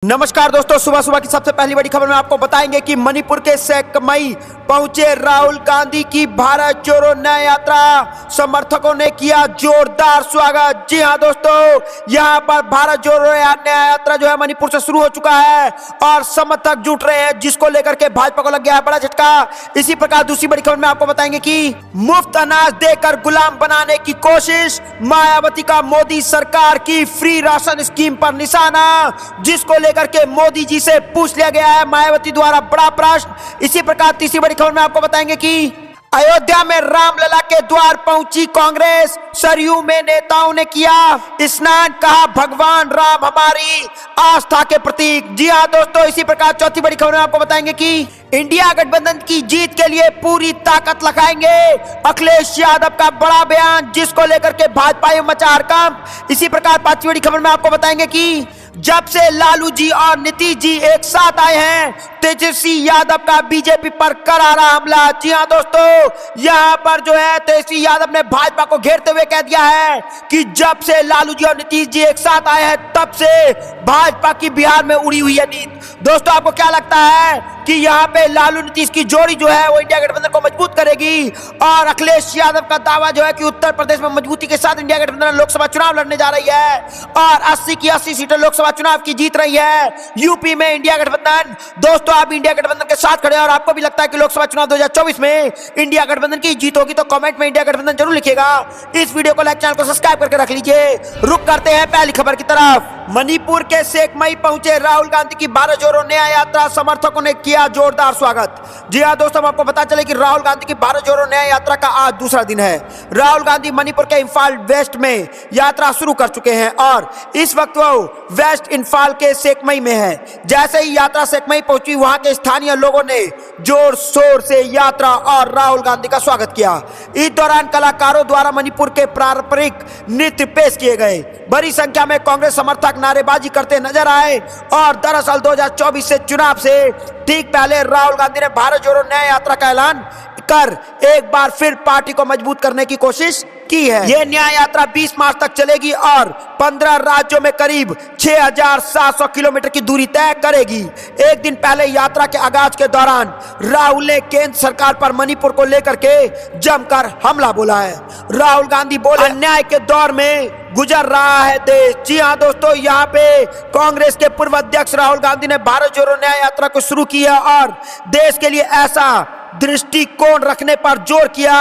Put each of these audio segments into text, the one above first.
नमस्कार दोस्तों, सुबह सुबह की सबसे पहली बड़ी खबर में आपको बताएंगे कि मणिपुर के सेकमई पहुंचे राहुल गांधी की भारत जोड़ो न्याय यात्रा। समर्थकों ने किया जोरदार स्वागत। जी हां दोस्तों, यहां पर भारत जोड़ो न्याय यात्रा जो है मणिपुर से शुरू हो चुका है और समर्थक जुट रहे हैं, जिसको लेकर के भाजपा को लग गया है बड़ा झटका। इसी प्रकार दूसरी बड़ी खबर में आपको बताएंगे कि मुफ्त अनाज देकर गुलाम बनाने की कोशिश, मायावती का मोदी सरकार की फ्री राशन स्कीम पर निशाना, जिसको लेकर के मोदी जी से पूछ लिया गया है मायावती द्वारा बड़ा प्रश्न। इसी प्रकार तीसरी बड़ी खबर में आपको बताएंगे कि अयोध्या में रामलला के द्वार पहुंची कांग्रेस, सरयू में नेताओं ने किया स्नान, कहा भगवान राम हमारी आस्था के प्रतीक। जी हां दोस्तों, इसी प्रकार चौथी बड़ी खबर में आपको बताएंगे कि इंडिया गठबंधन की जीत के लिए पूरी ताकत लगाएंगे, अखिलेश यादव का बड़ा बयान, जिसको लेकर के भाजपा में मचा हड़कंप। इसी प्रकार पांचवी बड़ी खबर में आपको बताएंगे कि जब से लालू जी और नीतीश जी एक साथ आए हैं, तेजस्वी यादव का बीजेपी पर करारा हमला। जी हां दोस्तों, यहां पर जो है तेजस्वी यादव ने भाजपा को घेरते हुए कह दिया है कि जब से लालू जी और नीतीश जी एक साथ आए हैं, तब से भाजपा की बिहार में उड़ी हुई है नींद। दोस्तों, आपको क्या लगता है कि यहाँ पे लालू नीतीश की जोड़ी जो है वो इंडिया गठबंधन को मजबूत करेगी? और अखिलेश यादव का दावा जो है कि उत्तर प्रदेश में मजबूती के साथ इंडिया गठबंधन लोकसभा चुनाव लड़ने जा रही है और 80 की 80 सीटें लोकसभा चुनाव की जीत रही है यूपी में इंडिया गठबंधन। दोस्तों, आप इंडिया गठबंधन के साथ खड़े हैं और आपको भी लगता है कि लोकसभा चुनाव 2024 में इंडिया गठबंधन की जीत होगी, तो कमेंट में इंडिया गठबंधन जरूर लिखिएगा। इस वीडियो को लाइक, चैनल को सब्सक्राइब करके रख लीजिए। रुक करते हैं पहली खबर की तरफ। मणिपुर के सेकमई पहुंचे राहुल गांधी की भारत जोड़ो न्याय यात्रा, समर्थकों ने किया जोरदार स्वागत। जी हां दोस्तों, आपको पता चले कि राहुल गांधी की भारत जोड़ो न्याय यात्रा का आज दूसरा दिन है। राहुल गांधी मणिपुर के इंफाल वेस्ट में यात्रा शुरू कर चुके हैं और इस वक्त वो वेस्ट इंफाल के सेकमई में है। जैसे ही यात्रा सेकमई पहुंची, वहां के स्थानीय लोगों ने जोर शोर से यात्रा और राहुल गांधी का स्वागत किया। इस दौरान कलाकारों द्वारा मणिपुर के पारंपरिक नृत्य पेश किए गए। बड़ी संख्या में कांग्रेस समर्थक नारेबाजी करते नजर आए और दरअसल 2024 से चुनाव से ठीक पहले राहुल गांधी ने भारत जोड़ो न्याय यात्रा का ऐलान कर एक बार फिर पार्टी को मजबूत करने की कोशिश की है। यह न्याय यात्रा 20 मार्च तक चलेगी और 15 राज्यों में करीब 6700 किलोमीटर की दूरी तय करेगी। एक दिन पहले यात्रा के आगाज के दौरान राहुल ने केंद्र सरकार पर मणिपुर को लेकर के जमकर हमला बोला है। राहुल गांधी बोले, अन्याय के दौर में गुजर रहा है देश। जी हां दोस्तों, यहाँ पे कांग्रेस के पूर्व अध्यक्ष राहुल गांधी ने भारत जोड़ो न्याय यात्रा को शुरू किया और देश के लिए ऐसा दृष्टिकोण रखने पर जोर किया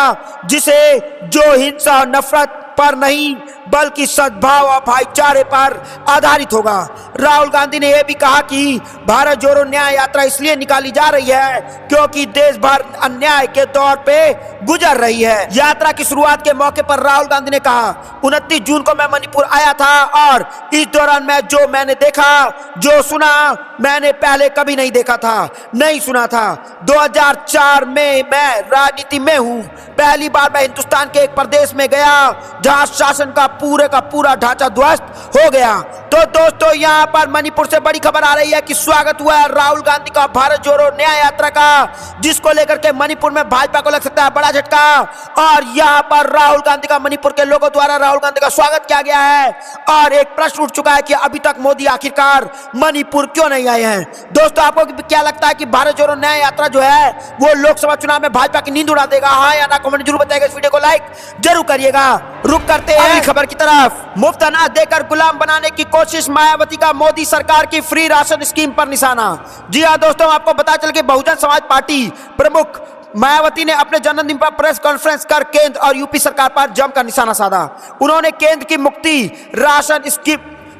जिसे जो हिंसा और नफरत पर नहीं बल्कि सद्भाव और भाईचारे पर आधारित होगा। राहुल गांधी ने यह भी कहा कि भारत जोड़ो न्याय यात्रा इसलिए निकाली जा रही है क्योंकि देश भर अन्याय के दौर पे गुजर रही है। यात्रा की शुरुआत के मौके पर राहुल गांधी ने कहा, 29 जून को मैं मणिपुर आया था और इस दौरान मैंने देखा, जो सुना मैंने पहले कभी नहीं देखा था, नहीं सुना था। 2004 में मैं राजनीति में हूँ। पहली बार मैं हिंदुस्तान के एक प्रदेश में गया जहां शासन का पूरा ढांचा ध्वस्त हो गया। तो दोस्तों, यहाँ पर मणिपुर से बड़ी खबर आ रही है कि स्वागत हुआ है राहुल गांधी का भारत जोड़ो न्याय यात्रा का, जिसको लेकर के मणिपुर में भाजपा को लग सकता है बड़ा झटका। और यहाँ पर राहुल गांधी का मणिपुर के लोगों द्वारा राहुल गांधी का स्वागत किया गया है और एक प्रश्न उठ चुका है कि अभी तक मोदी आखिरकार मणिपुर क्यों नहीं आए हैं। दोस्तों, आपको क्या लगता है कि भारत जोड़ो न्याय यात्रा जो है वो लोकसभा चुनाव में भाजपा की नींद उड़ा देगा? हाँ या ना कमेंट जरूर बताइएगा। इस वीडियो को लाइक जरूर करिएगा। रुक करते हैं अगली खबर की तरफ। मुफ्त अनाज देकर गुलाम बनाने की कोशिश, मायावती का मोदी सरकार की फ्री राशन स्कीम पर निशाना। जी हां दोस्तों, आपको पता चल कि बहुजन समाज पार्टी प्रमुख मायावती ने अपने जन्मदिन पर प्रेस कॉन्फ्रेंस कर केंद्र और यूपी सरकार पर जमकर निशाना साधा। उन्होंने केंद्र की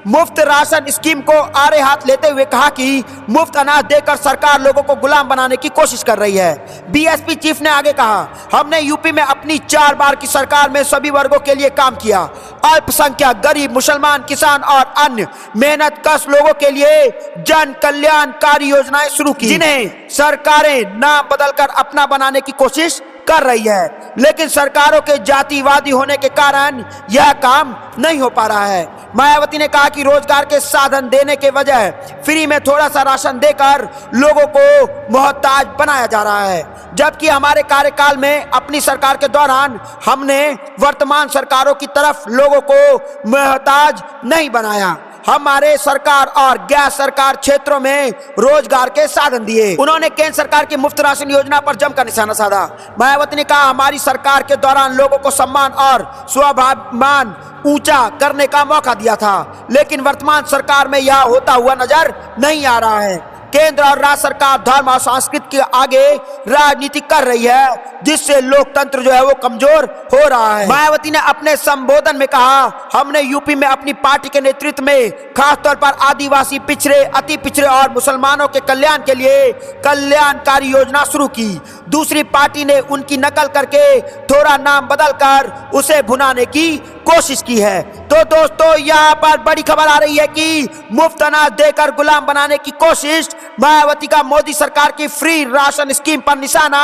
मुफ्त राशन स्कीम को आड़े हाथ लेते हुए कहा कि मुफ्त अनाज देकर सरकार लोगों को गुलाम बनाने की कोशिश कर रही है। बीएसपी चीफ ने आगे कहा, हमने यूपी में अपनी 4 बार की सरकार में सभी वर्गों के लिए काम किया। अल्पसंख्यक, गरीब, मुसलमान, किसान और अन्य मेहनतकश लोगों के लिए जन कल्याणकारी योजनाएं शुरू की, जिन्हें सरकारें नाम बदलकर अपना बनाने की कोशिश कर रही है। लेकिन सरकारों के जातिवादी होने के कारण यह काम नहीं हो पा रहा है। मायावती ने कहा कि रोजगार के साधन देने के बजाय फ्री में थोड़ा सा राशन देकर लोगों को मोहताज बनाया जा रहा है, जबकि हमारे कार्यकाल में अपनी सरकार के दौरान हमने वर्तमान सरकारों की तरफ लोगों को मोहताज नहीं बनाया। हमारे सरकार और गैर सरकार क्षेत्रों में रोजगार के साधन दिए। उन्होंने केंद्र सरकार की मुफ्त राशन योजना पर जमकर निशाना साधा। मायावती ने कहा, हमारी सरकार के दौरान लोगों को सम्मान और स्वाभिमान ऊंचा करने का मौका दिया था, लेकिन वर्तमान सरकार में यह होता हुआ नजर नहीं आ रहा है। केंद्र और राज्य सरकार धर्म और संस्कृति के आगे राजनीति कर रही है, जिससे लोकतंत्र जो है वो कमजोर हो रहा है। मायावती ने अपने संबोधन में कहा, हमने यूपी में अपनी पार्टी के नेतृत्व में खासतौर पर आदिवासी, पिछड़े, अति पिछड़े और मुसलमानों के कल्याण के लिए कल्याणकारी योजना शुरू की। दूसरी पार्टी ने उनकी नकल करके थोड़ा नाम बदलकर उसे भुनाने की कोशिश की है। तो दोस्तों, यहाँ पर बड़ी खबर आ रही है कि मुफ्त अनाज देकर गुलाम बनाने की कोशिश, मायावती का मोदी सरकार की फ्री राशन स्कीम पर निशाना,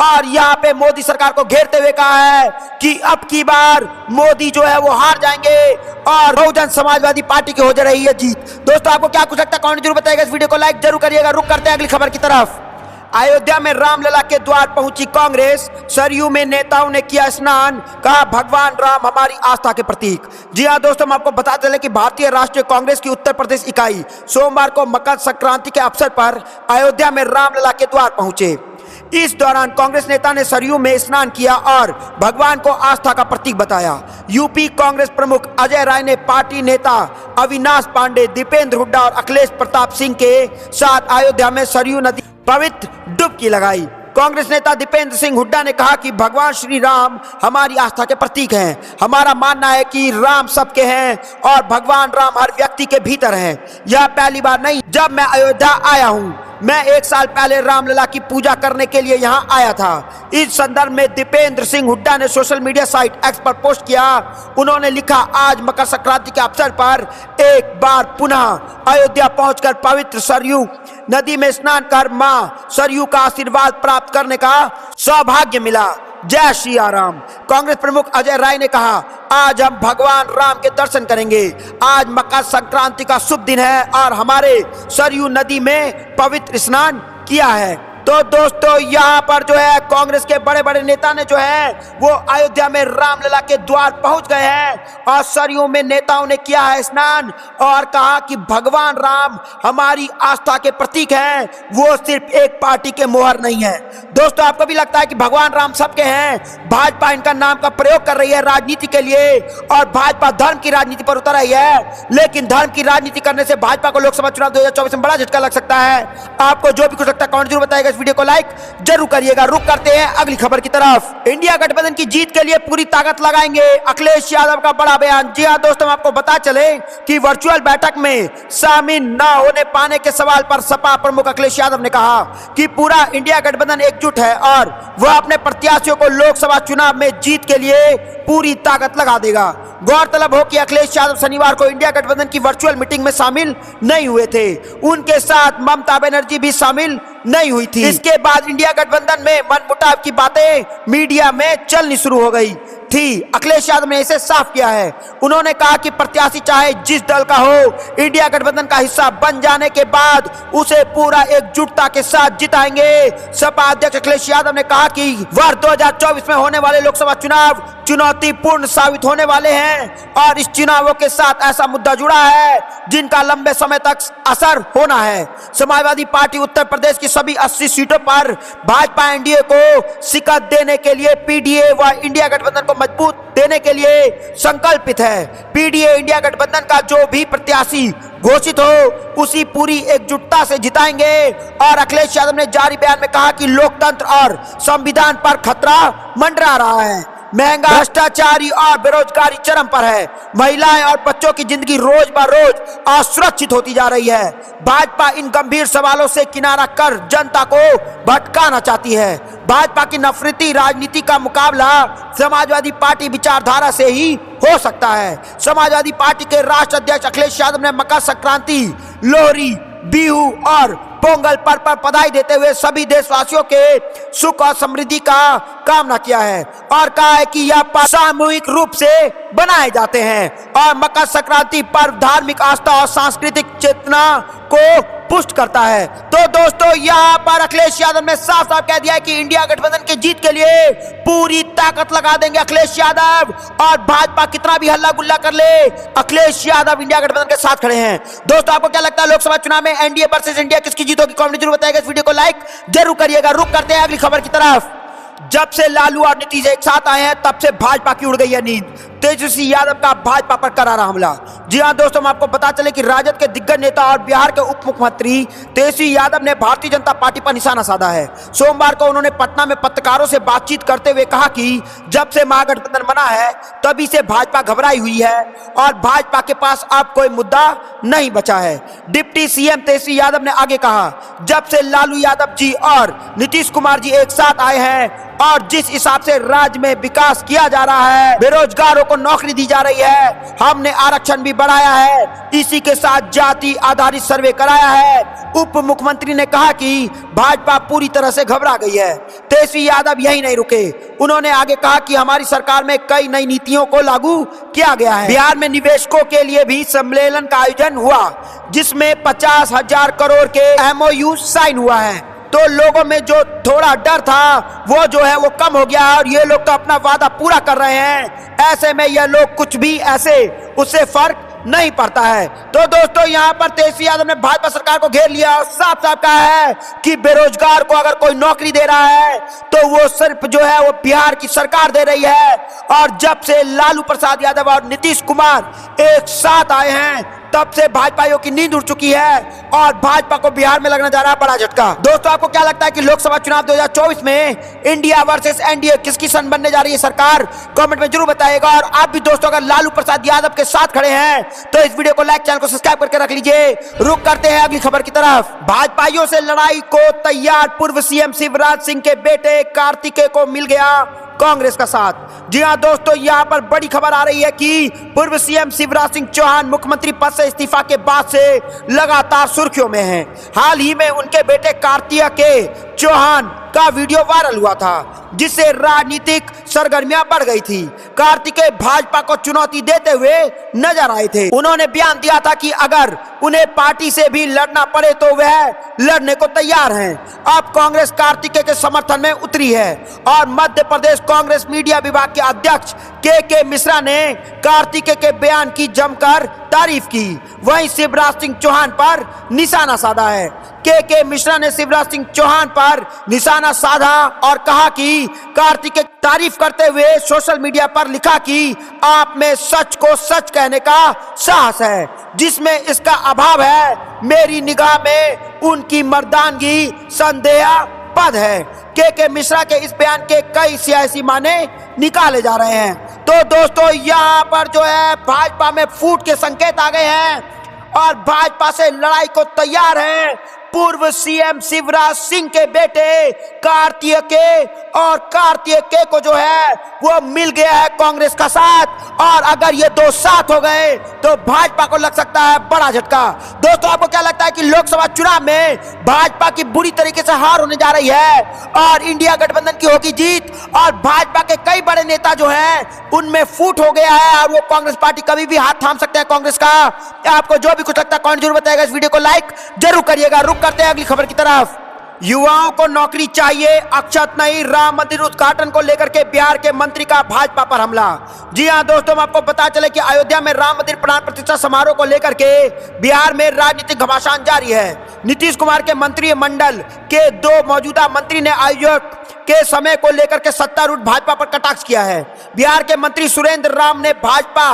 और यहाँ पे मोदी सरकार को घेरते हुए कहा है कि अब की बार मोदी जो है वो हार जाएंगे और बहुजन समाजवादी पार्टी की हो जा रही है जीत। दोस्तों, आपको क्या कुछ लगता है कमेंट जरूर बताइएगा। इस वीडियो को लाइक जरूर करिएगा। रुक करते हैं अगली खबर की तरफ। अयोध्या में रामलला के द्वार पहुंची कांग्रेस, सरयू में नेताओं ने किया स्नान, कहा भगवान राम हमारी आस्था के प्रतीक। जी हां दोस्तों, हम आपको बताते चले कि भारतीय राष्ट्रीय कांग्रेस की उत्तर प्रदेश इकाई सोमवार को मकर संक्रांति के अवसर पर अयोध्या में रामलला के द्वार पहुंचे। इस दौरान कांग्रेस नेता ने सरयू में स्नान किया और भगवान को आस्था का प्रतीक बताया। यूपी कांग्रेस प्रमुख अजय राय ने पार्टी नेता अविनाश पांडे, दीपेंद्र हुड्डा और अखिलेश प्रताप सिंह के साथ अयोध्या में सरयू नदी पवित्र डुबकी लगाई। कांग्रेस नेता दीपेंद्र सिंह हुड्डा ने कहा कि भगवान श्री राम हमारी आस्था के प्रतीक हैं। हमारा मानना है कि राम सबके हैं और भगवान राम हर व्यक्ति के भीतर हैं। यह पहली बार नहीं जब मैं अयोध्या आया हूँ। मैं 1 साल पहले रामलला की पूजा करने के लिए यहाँ आया था। इस संदर्भ में दीपेंद्र सिंह हुड्डा ने सोशल मीडिया साइट एक्स पर पोस्ट किया। उन्होंने लिखा, आज मकर संक्रांति के अवसर पर एक बार पुनः अयोध्या पहुंचकर पवित्र सरयू नदी में स्नान कर मां सरयू का आशीर्वाद प्राप्त करने का सौभाग्य मिला। जय श्री राम। कांग्रेस प्रमुख अजय राय ने कहा, आज हम भगवान राम के दर्शन करेंगे। आज मकर संक्रांति का शुभ दिन है और हमारे सरयू नदी में पवित्र स्नान किया है। तो दोस्तों, यहाँ पर जो है कांग्रेस के बड़े बड़े नेता ने जो है वो अयोध्या में रामलला के द्वार पहुंच गए हैं और सरयू में नेताओं ने किया है स्नान और कहा कि भगवान राम हमारी आस्था के प्रतीक हैं। वो सिर्फ एक पार्टी के मोहर नहीं है। दोस्तों, आपको भी लगता है कि भगवान राम सबके हैं? भाजपा इनका नाम का प्रयोग कर रही है राजनीति के लिए और भाजपा धर्म की राजनीति पर उतर रही है, लेकिन धर्म की राजनीति करने से भाजपा को लोकसभा चुनाव 2024 में बड़ा झटका लग सकता है। आपको जो भी कुछ लगता है कमेंट जरूर बताइएगा। इस वीडियो को लाइक जरूर करिएगा। रुक करते हैं अगली खबर की तरफ। इंडिया गठबंधन की जीत के लिए पूरी ताकत लगाएंगे, अखिलेश यादव का बड़ा बयान। जी हां दोस्तों, हम आपको बता चले कि वर्चुअल बैठक में शामिल न होने पाने के सवाल पर सपा प्रमुख अखिलेश यादव ने कहा कि पूरा इंडिया गठबंधन एकजुट है और वह अपने प्रत्याशियों को लोकसभा चुनाव में जीत के लिए पूरी ताकत लगा देगा। गौरतलब हो कि अखिलेश यादव शनिवार को इंडिया गठबंधन की वर्चुअल मीटिंग में शामिल नहीं हुए थे। उनके साथ ममता बनर्जी भी शामिल नहीं हुई थी। इसके बाद इंडिया गठबंधन में मनमुटाव की बातें मीडिया में चलनी शुरू हो गई थी। अखिलेश यादव ने इसे साफ किया है। उन्होंने कहा कि प्रत्याशी चाहे जिस दल का हो, इंडिया गठबंधन का हिस्सा बन जाने के बाद उसे पूरा एकजुटता के साथ जिताएंगे। सपा अध्यक्ष अखिलेश यादव ने कहा कि वर्ष 2024 में होने वाले लोकसभा चुनाव चुनौतीपूर्ण साबित होने वाले हैं और इस चुनावों के साथ ऐसा मुद्दा जुड़ा है जिनका लंबे समय तक असर होना है। समाजवादी पार्टी उत्तर प्रदेश की सभी 80 सीटों पर भाजपा एनडीए को शिकस्त देने के लिए पीडीए व इंडिया गठबंधन को मजबूत देने के लिए संकल्पित है। पीडीए इंडिया गठबंधन का जो भी प्रत्याशी घोषित हो उसी पूरी एकजुटता से जिताएंगे। और अखिलेश यादव ने जारी बयान में कहा कि लोकतंत्र और संविधान पर खतरा मंडरा रहा है। महंगा, भ्रष्टाचारी और बेरोजगारी चरम पर है। महिलाएं और बच्चों की जिंदगी रोज ब रोज असुरक्षित होती जा रही है। भाजपा इन गंभीर सवालों से किनारा कर जनता को भटकाना चाहती है। भाजपा की नफरती राजनीति का मुकाबला समाजवादी पार्टी विचारधारा से ही हो सकता है। समाजवादी पार्टी के राष्ट्रीय अध्यक्ष अखिलेश यादव ने मकर संक्रांति, लोहरी, बिहू और पोंगल पर्व पर बधाई देते हुए सभी देशवासियों के सुख और समृद्धि का कामना किया है और कहा है कि यह पर्व सामूहिक रूप से बनाए जाते हैं और मकर संक्रांति पर्व धार्मिक आस्था और सांस्कृतिक चेतना को पुष्ट करता है। तो दोस्तों यहाँ पर अखिलेश यादव ने साफ साफ कह दिया है कि इंडिया गठबंधन की जीत के लिए पूरी ताकत लगा देंगे अखिलेश यादव, और भाजपा कितना भी हल्ला गुल्ला कर ले अखिलेश यादव इंडिया गठबंधन के साथ खड़े हैं। दोस्तों आपको क्या लगता है लोकसभा चुनाव में एनडीए वर्सेस इंडिया किसकी जीत होगी? कमेंट जरूर बताइएगा। इस वीडियो को लाइक जरूर करिएगा। रुक करते हैं अगली खबर की तरफ। जब से लालू और नीतीश एक साथ आए हैं तब से भाजपा की उड़ गई है नींद। तेजस्वी यादव का भाजपा पर करारा हमला। जी हां दोस्तों, हम आपको बता चले कि राजद के दिग्गज नेता और बिहार के उप मुख्यमंत्री तेजस्वी यादव ने भारतीय जनता पार्टी पर निशाना साधा है। सोमवार को उन्होंने पटना में पत्रकारों से बातचीत करते हुए कहा कि जब से महागठबंधन बना है तभी से भाजपा घबराई हुई है और भाजपा के पास अब कोई मुद्दा नहीं बचा है। डिप्टी सीएम तेजस्वी यादव ने आगे कहा, जब से लालू यादव जी और नीतीश कुमार जी एक साथ आए हैं और जिस हिसाब से राज्य में विकास किया जा रहा है, बेरोजगारों को नौकरी दी जा रही है, हमने आरक्षण भी बढ़ाया है, इसी के साथ जाति आधारित सर्वे कराया है। उप मुख्यमंत्री ने कहा कि भाजपा पूरी तरह से घबरा गई है। तेजस्वी यादव यही नहीं रुके, उन्होंने आगे कहा कि हमारी सरकार में कई नई नीतियों को लागू किया गया है। बिहार में निवेशकों के लिए भी सम्मेलन का आयोजन हुआ जिसमें 50,000 करोड़ के MOU साइन हुआ है। तो लोगों में जो थोड़ा डर था वो जो है वो कम हो गया है और ये लोग तो अपना वादा पूरा कर रहे हैं। ऐसे में ये लोग कुछ भी ऐसे उससे फर्क नहीं पड़ता है। तो दोस्तों यहाँ पर तेजस्वी यादव ने भाजपा सरकार को घेर लिया और साफ साफ कहा है कि बेरोजगार को अगर कोई नौकरी दे रहा है तो वो सिर्फ जो है वो बिहार की सरकार दे रही है। और जब से लालू प्रसाद यादव और नीतीश कुमार एक साथ आए हैं तब से भाजपाइयों की नींद उड़ चुकी है और भाजपा को बिहार में लगने जा रहा है बड़ा झटका। दोस्तों आपको क्या लगता है कि लोकसभा चुनाव 2024 में इंडिया वर्सेस एनडीए किसकी सन बनने जा रही है सरकार? कमेंट में जरूर बताइएगा। और आप भी दोस्तों अगर लालू प्रसाद यादव के साथ खड़े हैं तो इस वीडियो को लाइक, चैनल को सब्सक्राइब करके रख लीजिए। रुक करते हैं अगली खबर की तरफ। भाजपाइयों से लड़ाई को तैयार पूर्व सीएम शिवराज सिंह के बेटे कार्तिकेय को मिल गया कांग्रेस का साथ। जी हां दोस्तों, यहां पर बड़ी खबर आ रही है कि पूर्व सीएम शिवराज सिंह चौहान मुख्यमंत्री पद से इस्तीफा के बाद से लगातार सुर्खियों में हैं। हाल ही में उनके बेटे कार्तिकेय चौहान का वीडियो वायरल हुआ था जिससे राजनीतिक सरगर्मियां बढ़ गई थी। कार्तिकेय भाजपा को चुनौती देते हुए नजर आए थे। उन्होंने बयान दिया था कि अगर उन्हें पार्टी से भी लड़ना पड़े तो वह लड़ने को तैयार हैं। अब कांग्रेस कार्तिकेय के समर्थन में उतरी है और मध्य प्रदेश कांग्रेस मीडिया विभाग के अध्यक्ष के मिश्रा ने कार्तिकेय के बयान की जमकर तारीफ की। वहीं शिवराज सिंह चौहान पर निशाना साधा है। के मिश्रा ने शिवराज सिंह चौहान पर निशाना साधा और कहा कि कार्तिकेय तारीफ करते हुए सोशल मीडिया पर लिखा कि आप में सच को सच कहने का साहस है, जिसमें इसका अभाव है। मेरी निगाह में उनकी मर्दानगी संदेहास्पद है। के मिश्रा के इस बयान के कई सियासी माने निकाले जा रहे हैं। तो दोस्तों यहाँ पर जो है भाजपा में फूट के संकेत आ गए हैं और भाजपा से लड़ाई को तैयार हैं पूर्व सीएम शिवराज सिंह के बेटे कार्तिकेय। और कार्तिकेय को जो है वो मिल गया है कांग्रेस का साथ और अगर ये दो साथ हो गए तो भाजपा को लग सकता है बड़ा झटका। दोस्तों आपको क्या लगता है कि लोकसभा चुनाव में भाजपा की बुरी तरीके से हार होने जा रही है और इंडिया गठबंधन की होगी जीत और भाजपा के कई बड़े नेता जो हैं उनमें फूट हो गया है और वो कांग्रेस पार्टी कभी भी हाथ थाम सकते हैं कांग्रेस का? आपको जो भी कुछ लगता है कमेंट जरूर बताइएगा। इस वीडियो को लाइक जरूर करिएगा। रुक करते हैं अगली खबर की तरफ। युवाओं को नौकरी चाहिए, अक्षत नहीं। राम मंदिर उद्घाटन को लेकर के बिहार के मंत्री का भाजपा पर हमला। जी हां दोस्तों, आपको पता चले कि अयोध्या में राम मंदिर प्राण प्रतिष्ठा समारोह को लेकर के बिहार में राजनीतिक घमासान जारी है। नीतीश कुमार के मंत्रिमंडल के दो मौजूदा मंत्री ने आयोजक के समय को लेकर के सत्तारूढ़ भाजपा पर कटाक्ष किया है। बिहार के मंत्री सुरेंद्र राम ने भाजपा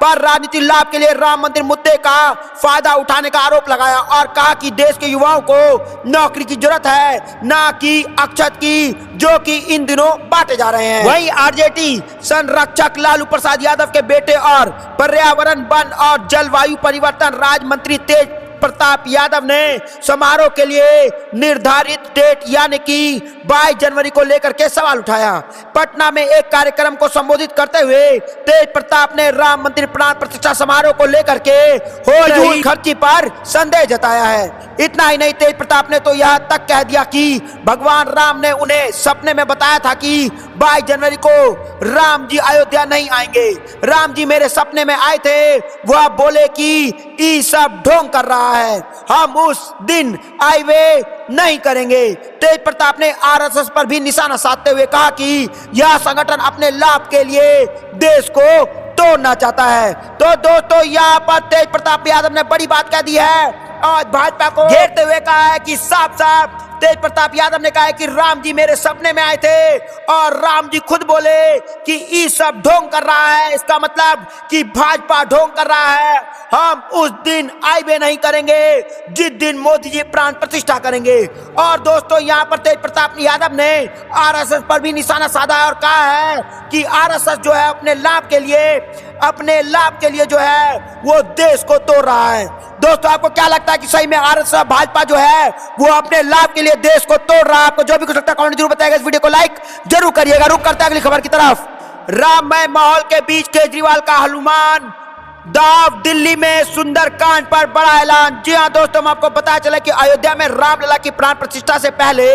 पर राजनीतिक लाभ के लिए राम मंदिर मुद्दे का फायदा उठाने का आरोप लगाया और कहा कि देश के युवाओं को नौकरी की जरूरत है, ना कि अक्षत की, जो कि इन दिनों बांटे जा रहे हैं। वहीं आरजेडी संरक्षक लालू प्रसाद यादव के बेटे और पर्यावरण, वन और जलवायु परिवर्तन राज्य मंत्री तेज प्रताप यादव ने समारोह के लिए निर्धारित डेट यानी कि 22 जनवरी को लेकर के सवाल उठाया। पटना में एक कार्यक्रम को संबोधित करते हुए तेज प्रताप ने राम मंदिर प्राण प्रतिष्ठा समारोह को लेकर के हो रही खर्ची पर संदेह जताया है। इतना ही नहीं, तेज प्रताप ने तो यह तक कह दिया कि भगवान राम ने उन्हें सपने में बताया था कि 22 जनवरी को राम जी अयोध्या नहीं आएंगे। राम जी मेरे सपने में आए थे, वह बोले कि ये सब ढोंग कर रहा है, हम उस दिन हाईवे नहीं करेंगे। तेज प्रताप ने आरएसएस पर भी निशाना साधते हुए कहा कि यह संगठन अपने लाभ के लिए देश को तोड़ना चाहता है। तो दोस्तों, यहाँ पर तेज प्रताप यादव ने बड़ी बात कह दी है और भाजपा को घेरते हुए कहा है कि साफ साफ तेज प्रताप यादव ने कहा है कि राम जी मेरे सपने में आए थे और राम जी खुद बोले कि ये सब ढोंग कर रहा है। इसका मतलब कि भाजपा ढोंग कर रहा है। हम उस दिन हाईवे नहीं करेंगे जिस दिन मोदी जी प्राण प्रतिष्ठा करेंगे। और दोस्तों, यहाँ पर तेज प्रताप यादव ने आरएसएस पर भी निशाना साधा है और कहा है कि आरएसएस जो है अपने लाभ के लिए जो है वो देश को तोड़ रहा है। दोस्तों, आपको क्या लगता है कि सही में आरएसएस भाजपा जो है वो अपने लाभ के लिए देश को तोड़ रहा है? आपको जो भी कुछ लगता है कमेंट जरूर बताइएगा। इस वीडियो को लाइक जरूर करिएगा। रुक करते हैं अगली खबर की तरफ। राममय माहौल के बीच केजरीवाल का हनुमान दाव, दिल्ली में सुंदरकांड पर बड़ा ऐलान। जी हां दोस्तों, हम आपको पता चला कि अयोध्या में रामलला की प्राण प्रतिष्ठा से पहले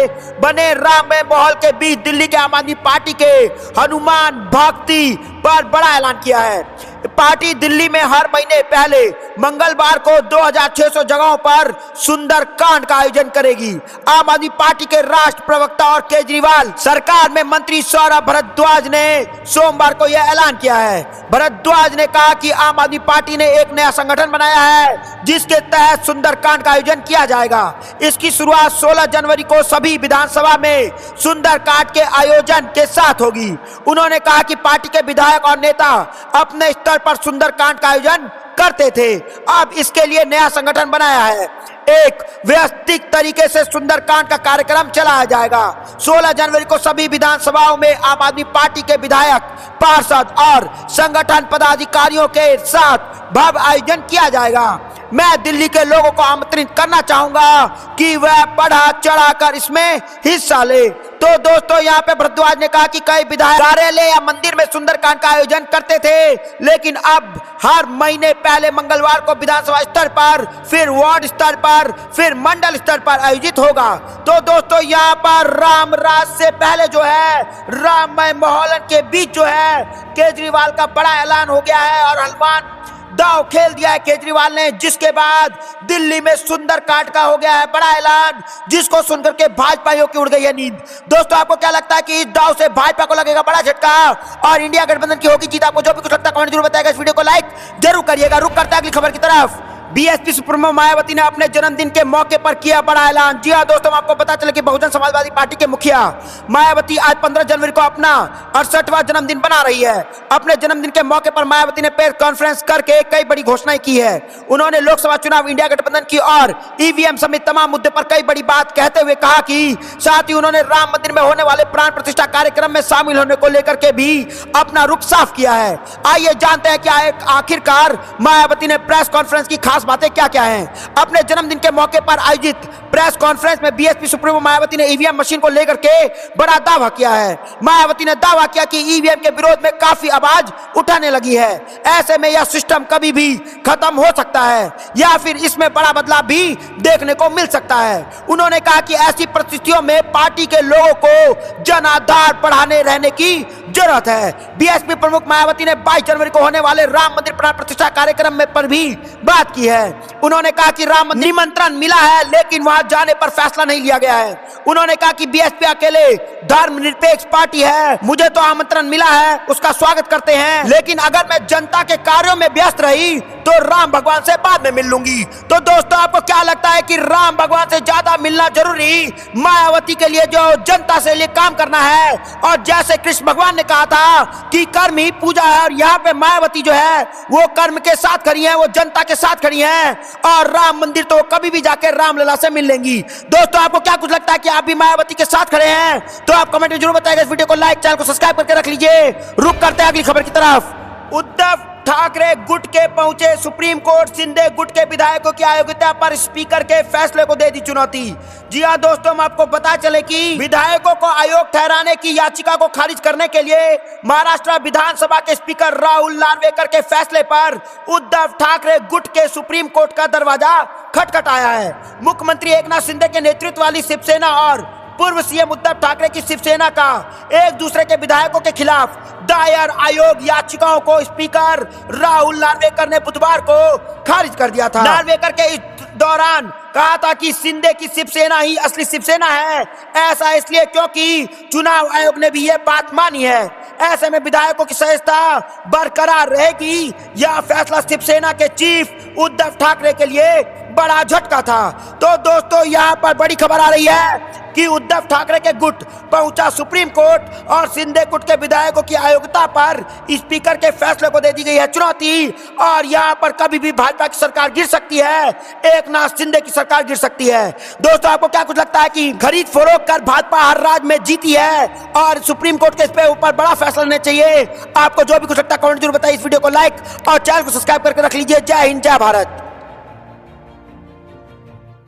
बने राममय माहौल के बीच दिल्ली के आम आदमी पार्टी के हनुमान भक्ति पर बड़ा ऐलान किया है। पार्टी दिल्ली में हर महीने पहले मंगलवार को 2600 जगहों पर सुंदरकांड का आयोजन करेगी। आम आदमी पार्टी के राष्ट्रीय प्रवक्ता और केजरीवाल सरकार में मंत्री सौरभ भारद्वाज ने सोमवार को यह ऐलान किया है। भारद्वाज ने कहा कि आम आदमी पार्टी ने एक नया संगठन बनाया है जिसके तहत सुंदरकांड का आयोजन किया जाएगा। इसकी शुरुआत 16 जनवरी को सभी विधानसभा में सुंदरकांड के आयोजन के साथ होगी। उन्होंने कहा कि पार्टी के विधायक और नेता अपने स्तर पर सुंदरकांड का आयोजन करते थे, अब इसके लिए नया संगठन बनाया है। एक व्यवस्थित तरीके से सुंदरकांड का कार्यक्रम चलाया जाएगा। 16 जनवरी को सभी विधानसभाओं में आम आदमी पार्टी के विधायक, पार्षद और संगठन पदाधिकारियों के साथ भव्य आयोजन किया जाएगा। मैं दिल्ली के लोगों को आमंत्रित करना चाहूंगा कि वह बढ़ा चढ़ाकर इसमें हिस्सा ले। तो दोस्तों, यहाँ पे भारद्वाज ने कहा कि कई विधायक कार्यालय या मंदिर में सुंदरकांड का आयोजन करते थे, लेकिन अब हर महीने पहले मंगलवार को विधानसभा स्तर पर, फिर वार्ड स्तर पर, फिर मंडल स्तर पर आयोजित होगा। तो दोस्तों, यहाँ पर राम राज से पहले जो है राममय माहौल के बीच जो है केजरीवाल का बड़ा ऐलान हो गया है और हनुमान दाव खेल दिया है केजरीवाल ने, जिसके बाद दिल्ली में सुंदरकांड का हो गया है बड़ा ऐलान, जिसको सुनकर के भाजपाइयों की उड़ गई है नींद। दोस्तों, आपको क्या लगता है कि इस दाव से भाजपा को लगेगा बड़ा झटका और इंडिया गठबंधन की होगी जीत? आपको जो भी कुछ लगता है कमेंट जरूर बताइएगा। इस वीडियो को लाइक जरूर करिएगा। रुक करते हैं अगली खबर की तरफ। बीएसपी सुप्रीमो मायावती ने अपने जन्मदिन के मौके पर किया बड़ा ऐलान। जी हां दोस्तों, आपको पता चला कि बहुजन समाजवादी पार्टी के मुखिया मायावती आज 15 जनवरी को अपना 68वां जन्मदिन बना रही है। अपने जन्मदिन के मौके पर मायावती ने प्रेस कॉन्फ्रेंस करके कई बड़ी घोषणाएं की है। उन्होंने लोकसभा चुनाव, इंडिया गठबंधन की और ईवीएम समेत तमाम मुद्दे पर कई बड़ी बात कहते हुए कहा कि साथ ही उन्होंने राम मंदिर में होने वाले प्राण प्रतिष्ठा कार्यक्रम में शामिल होने को लेकर के भी अपना रुख साफ किया है। आइए जानते हैं कि आखिरकार मायावती ने प्रेस कॉन्फ्रेंस की खास बातें क्या क्या हैं। अपने जन्मदिन के मौके पर आयोजित प्रेस कॉन्फ्रेंस में बीएसपी सुप्रीमो मायावती ने ईवीएम मशीन को लेकर के बड़ा दावा किया है। मायावती ने दावा किया कि ईवीएम के विरोध में काफी आवाज उठाने लगी है। ऐसे में यह सिस्टम कभी भी खत्म हो सकता है या फिर इसमें बड़ा बदलाव भी देखने को मिल सकता है। उन्होंने कहा कि ऐसी परिस्थितियों में पार्टी के लोगों को जन आधार बढ़ाने रहने की जरूरत है। बीएसपी प्रमुख मायावती ने 22 जनवरी को होने वाले राम मंदिर प्राण प्रतिष्ठा कार्यक्रम में पर भी बात की है। उन्होंने कहा कि राम मंदिर निमंत्रण मिला है, लेकिन वहां जाने पर फैसला नहीं लिया गया है। उन्होंने कहा कि बीएसपी अकेले धर्मनिरपेक्ष पार्टी है, मुझे तो आमंत्रण मिला है, उसका स्वागत करते हैं, लेकिन अगर मैं जनता के कार्यों में व्यस्त रही तो राम भगवान से बाद में मिल लूंगी। तो दोस्तों, आपको क्या लगता है कि राम भगवान से ज्यादा मिलना जरूरी मायावती के लिए जो जनता से लिए काम करना है? और जैसे कृष्ण भगवान ने कहा था कि कर्म ही पूजा है, और यहाँ पे मायावती जो है वो कर्म के साथ खड़ी है, वो जनता के साथ खड़ी है, और राम मंदिर तो कभी भी जाकर रामलला से मिल लेंगी। दोस्तों, आपको क्या कुछ लगता है कि आप भी मायावती के साथ खड़े हैं? तो आप कमेंट में जरूर बताइएगा। इस वीडियो को लाइक, चैनल को सब्सक्राइब करके रख लीजिए। रुक करते हैं अगली खबर की तरफ। उद्धव ठाकरे गुट के पहुंचे सुप्रीम कोर्ट। शिंदे गुट के विधायकों की अयोग्यता पर स्पीकर के फैसले को दे दी चुनौती। जी हां दोस्तों, हम आपको पता चले कि विधायकों को अयोग्य ठहराने की याचिका को खारिज करने के लिए महाराष्ट्र विधानसभा के स्पीकर राहुल नार्वेकर के फैसले पर उद्धव ठाकरे गुट के सुप्रीम कोर्ट का दरवाजा खटखटाया है। मुख्यमंत्री एकनाथ शिंदे के नेतृत्व वाली शिवसेना और पूर्व सीएम उद्धव ठाकरे की शिवसेना का एक दूसरे के विधायकों के खिलाफ दायर अयोग्य याचिकाओं को स्पीकर राहुल नार्वेकर ने बुधवार को खारिज कर दिया था। नार्वेकर के इस दौरान कहा था कि शिंदे की शिवसेना ही असली शिवसेना है। ऐसा इसलिए क्योंकि चुनाव आयोग ने भी यह बात मानी है। ऐसे में विधायकों की सदस्यता बरकरार रहेगी। यह फैसला शिवसेना के चीफ उद्धव ठाकरे के लिए बड़ा झटका था। तो दोस्तों, यहाँ पर बड़ी खबर आ रही है कि उद्धव ठाकरे के गुट पहुंचा सुप्रीम कोर्ट और शिंदे गुट के विधायकों की अयोग्यता पर स्पीकर के फैसले को दे दी गई है चुनौती। और यहाँ पर कभी भी भाजपा की सरकार गिर सकती है, एकनाथ शिंदे की सरकार गिर सकती है। दोस्तों, आपको क्या कुछ लगता है कि खरीद फरोख्त कर भाजपा हर राज्य में जीती है और सुप्रीम कोर्ट के इस पे ऊपर बड़ा फैसला लेना चाहिए? आपको जो भी कुछ लगता है कमेंट जरूर बताइए। इस वीडियो को लाइक और चैनल को सब्सक्राइब करके रख लीजिए। जय हिंद, जय भारत।